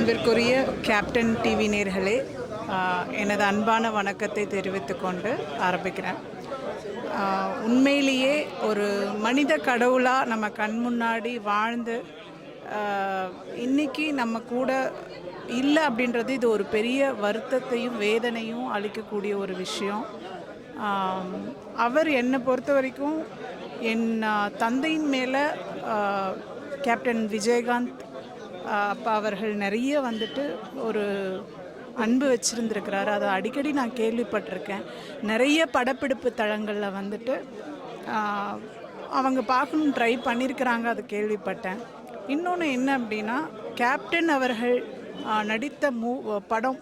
அன்பிற்குரிய captain TV நேர்களே, எனது அன்பான வணக்கத்தை தெரிவித்துக்கொண்டு ஆரம்பிக்கிறேன். உண்மையிலேயே ஒரு மனித கடவுளாக நம்ம கண் முன்னாடி வாழ்ந்து இன்றைக்கி நம்ம கூட இல்லை அப்படின்றது இது ஒரு பெரிய வருத்தத்தையும் வேதனையும் அளிக்கக்கூடிய ஒரு விஷயம். அவர் என்னை பொறுத்த வரைக்கும் என் தந்தையின் மேலே கேப்டன் விஜயகாந்த் அப்பா அவர்கள் நிறைய வந்துட்டு ஒரு அன்பு வச்சுருந்துருக்கிறாரு. அதை அடிக்கடி நான் கேள்விப்பட்டிருக்கேன். நிறைய படப்பிடிப்பு தளங்களில் வந்துட்டு அவங்க பார்க்கணுன்னு ட்ரை பண்ணியிருக்கிறாங்க, அதை கேள்விப்பட்டேன். இன்னொன்று என்ன அப்படின்னா, கேப்டன் அவர்கள் நடித்த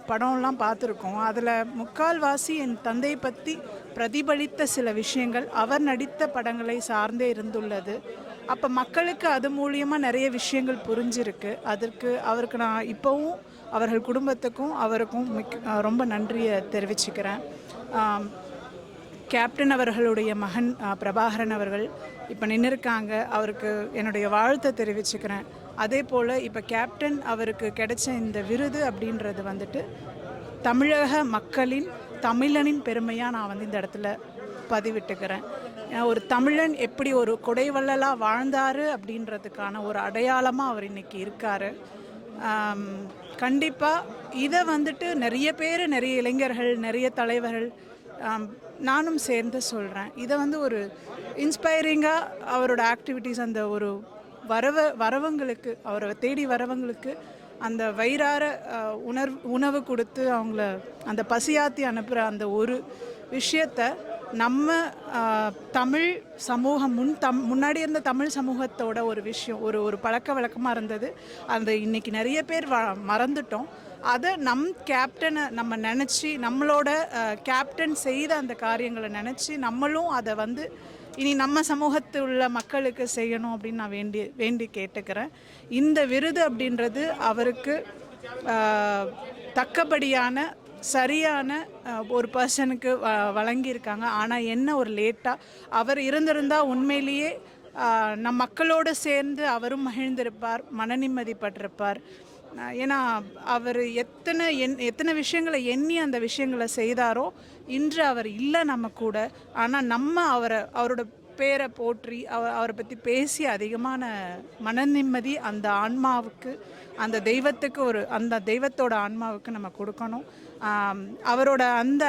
படம்லாம் பார்த்துருக்கோம். அதில் முக்கால்வாசி என் தந்தையை பற்றி பிரதிபலித்த சில விஷயங்கள் அவர் நடித்த படங்களை சார்ந்தே இருந்துள்ளது. அப்போ மக்களுக்கு அது மூலியமாக நிறைய விஷயங்கள் புரிஞ்சிருக்கு. அவருக்கு நான் இப்போவும் அவர்கள் குடும்பத்துக்கும் அவருக்கும் ரொம்ப நன்றியை தெரிவிச்சுக்கிறேன். கேப்டன் அவர்களுடைய மகன் பிரபாகரன் அவர்கள் இப்போ நின்றுருக்காங்க. அவருக்கு என்னுடைய வாழ்த்தை தெரிவிச்சுக்கிறேன். அதே போல் இப்போ கேப்டன் அவருக்கு கிடைச்ச இந்த விருது அப்படின்றது வந்துட்டு தமிழக மக்களின் தமிழனின் பெருமையாக நான் இந்த இடத்துல பதிவிட்டுக்கிறேன். ஒரு தமிழன் எப்படி ஒரு கொடைவள்ளலாக வாழ்ந்தார் அப்படின்றதுக்கான ஒரு அடையாளமாக அவர் இன்றைக்கி இருக்கார். கண்டிப்பாக இதை வந்துட்டு நிறைய பேர், நிறைய இளைஞர்கள், நிறைய தலைவர்கள், நானும் சேர்ந்து சொல்கிறேன். இதை ஒரு இன்ஸ்பைரிங்காக அவரோட ஆக்டிவிட்டீஸ் அந்த ஒரு வரவங்களுக்கு, அவரை தேடி வரவங்களுக்கு அந்த வயிறார உணவு கொடுத்து அவங்கள அந்த பசியாத்தி அனுப்புகிற அந்த ஒரு விஷயத்தை நம்ம தமிழ் சமூகம் முன்னாடி இருந்த தமிழ் சமூகத்தோட ஒரு விஷயம், ஒரு பழக்க வழக்கமாக இருந்தது. அந்த இன்றைக்கி நிறைய பேர் மறந்துட்டோம். அதை கேப்டனை நம்ம நினச்சி, நம்மளோட கேப்டன் செய்த அந்த காரியங்களை நினச்சி நம்மளும் அதை இனி நம்ம சமூகத்தில் உள்ள மக்களுக்கு செய்யணும் அப்படின்னு நான் வேண்டி கேட்டுக்கிறேன். இந்த விருது அப்படின்றது அவருக்கு தக்கபடியான சரியான ஒரு பர்சனுக்கு வழங்கியிருக்காங்க. ஆனால் என்ன ஒரு லேட்டாக அவர் இருந்திருந்தால் உண்மையிலேயே நம் மக்களோடு சேர்ந்து அவரும் மகிழ்ந்திருப்பார், மன நிம்மதிப்பட்டிருப்பார். ஏன்னா அவர் எத்தனை விஷயங்களை எண்ணி அந்த விஷயங்களை செய்தாரோ இன்று அவர் இல்லை நம்ம கூட. ஆனால் நம்ம அவரோட பேரை போற்றி அவரை பற்றி பேசி அதிகமான மன நிம்மதி அந்த ஆன்மாவுக்கு, அந்த தெய்வத்துக்கு, அந்த தெய்வத்தோட ஆன்மாவுக்கு நம்ம கொடுக்கணும். அவரோட அந்த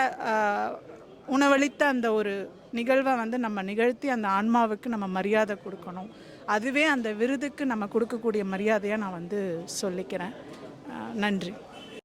உணவளித்த அந்த ஒரு நிகழ்வை நம்ம நிகழ்த்தி அந்த ஆன்மாவுக்கு நம்ம மரியாதை கொடுக்கணும். அதுவே அந்த விருதுக்கு நம்ம கொடுக்கக்கூடிய மரியாதையாக நான் சொல்லிக்கிறேன். நன்றி.